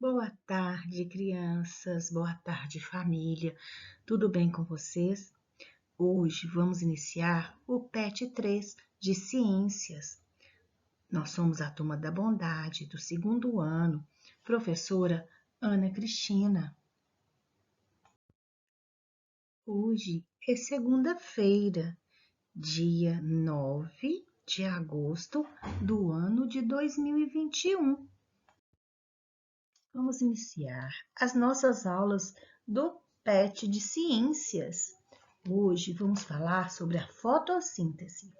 Boa tarde, crianças. Boa tarde, família. Tudo bem com vocês? Hoje vamos iniciar o PET 3 de Ciências. Nós somos a turma da bondade do segundo ano, professora Ana Cristina. Hoje é segunda-feira, dia 9 de agosto do ano de 2021. Vamos iniciar as nossas aulas do PET de Ciências. Hoje vamos falar sobre a fotossíntese.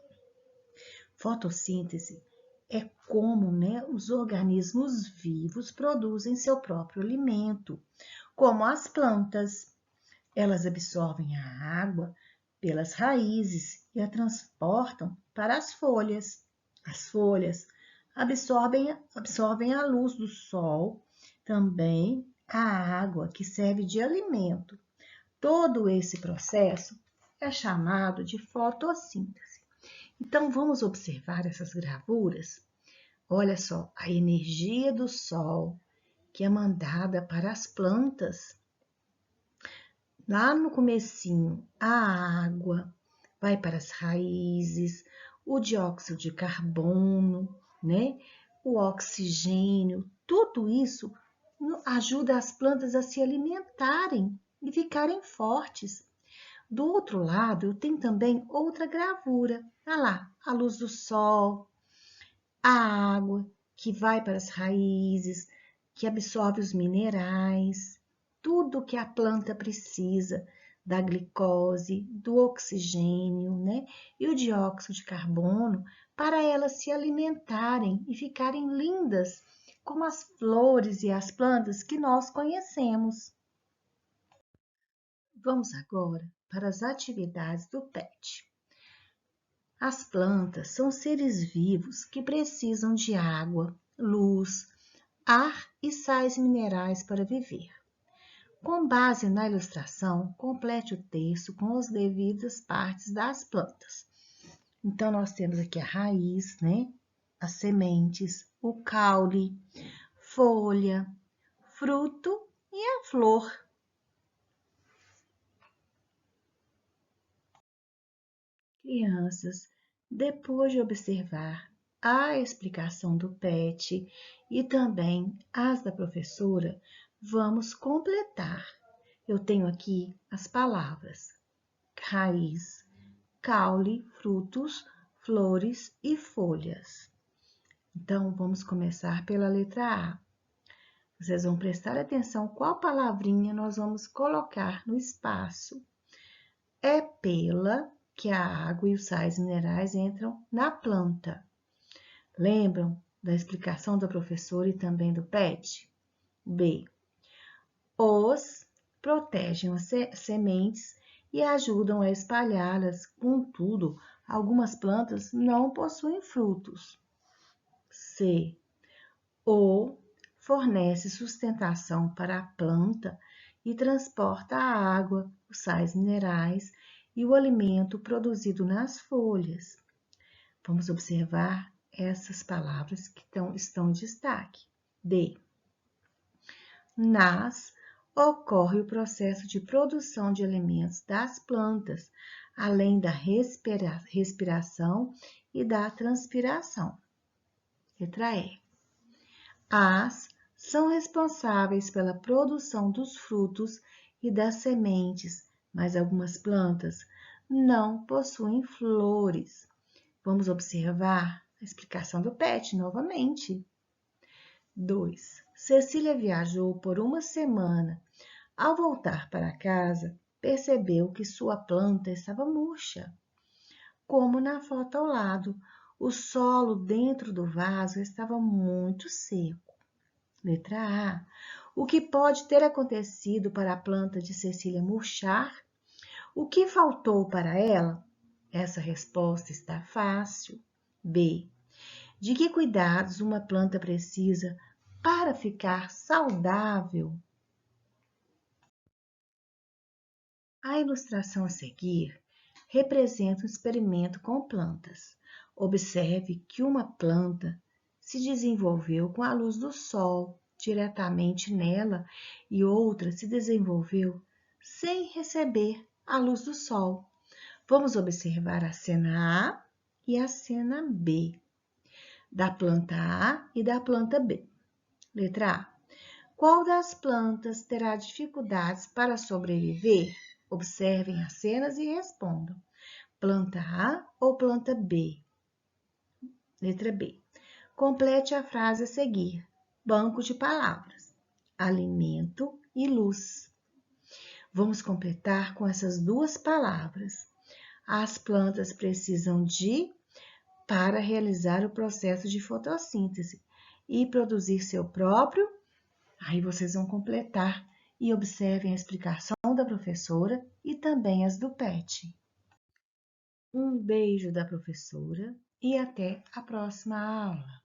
Fotossíntese é como os organismos vivos produzem seu próprio alimento, como as plantas. Elas absorvem a água pelas raízes e a transportam para as folhas. As folhas absorvem a luz do sol, também a água que serve de alimento. Todo esse processo é chamado de fotossíntese. Então, vamos observar essas gravuras? Olha só, a energia do sol que é mandada para as plantas. Lá no comecinho, a água vai para as raízes, o dióxido de carbono, né? O oxigênio, tudo isso ajuda as plantas a se alimentarem e ficarem fortes. Do outro lado, eu tenho também outra gravura. Olha lá, a luz do sol, a água que vai para as raízes, que absorve os minerais, tudo que a planta precisa, da glicose, do oxigênio, né? E o dióxido de carbono, para elas se alimentarem e ficarem lindas, como as flores e as plantas que nós conhecemos. Vamos agora para as atividades do PET. As plantas são seres vivos que precisam de água, luz, ar e sais minerais para viver. Com base na ilustração, complete o texto com as devidas partes das plantas. Então, nós temos aqui a raiz, né? As sementes, o caule, folha, fruto e a flor. Crianças, depois de observar a explicação do PET e também as da professora, vamos completar. Eu tenho aqui as palavras raiz, caule, frutos, flores e folhas. Então, vamos começar pela letra A. Vocês vão prestar atenção qual palavrinha nós vamos colocar no espaço. É pela que a água e os sais minerais entram na planta. Lembram da explicação da professora e também do PET? B. Os protegem as sementes e ajudam a espalhá-las. Contudo, algumas plantas não possuem frutos. C. O fornece sustentação para a planta e transporta a água, os sais minerais e o alimento produzido nas folhas. Vamos observar essas palavras que estão em destaque. D. Nas ocorre o processo de produção de alimentos das plantas, além da respiração e da transpiração. Letra E. As são responsáveis pela produção dos frutos e das sementes, mas algumas plantas não possuem flores. Vamos observar a explicação do PET novamente. 2. Cecília viajou por uma semana. Ao voltar para casa, percebeu que sua planta estava murcha. Como na foto ao lado, o solo dentro do vaso estava muito seco. Letra A. O que pode ter acontecido para a planta de Cecília murchar? O que faltou para ela? Essa resposta está fácil. B. De que cuidados uma planta precisa para ficar saudável? A ilustração a seguir representa um experimento com plantas. Observe que uma planta se desenvolveu com a luz do sol, diretamente nela e outra se desenvolveu sem receber a luz do sol. Vamos observar a cena A e a cena B, da planta A e da planta B. Letra A. Qual das plantas terá dificuldades para sobreviver? Observem as cenas e respondam. Planta A ou planta B? Letra B. Complete a frase a seguir. Banco de palavras. Alimento e luz. Vamos completar com essas duas palavras. As plantas precisam para realizar o processo de fotossíntese e produzir seu próprio. Aí vocês vão completar e observem a explicação da professora e também as do PET. Um beijo da professora e até a próxima aula.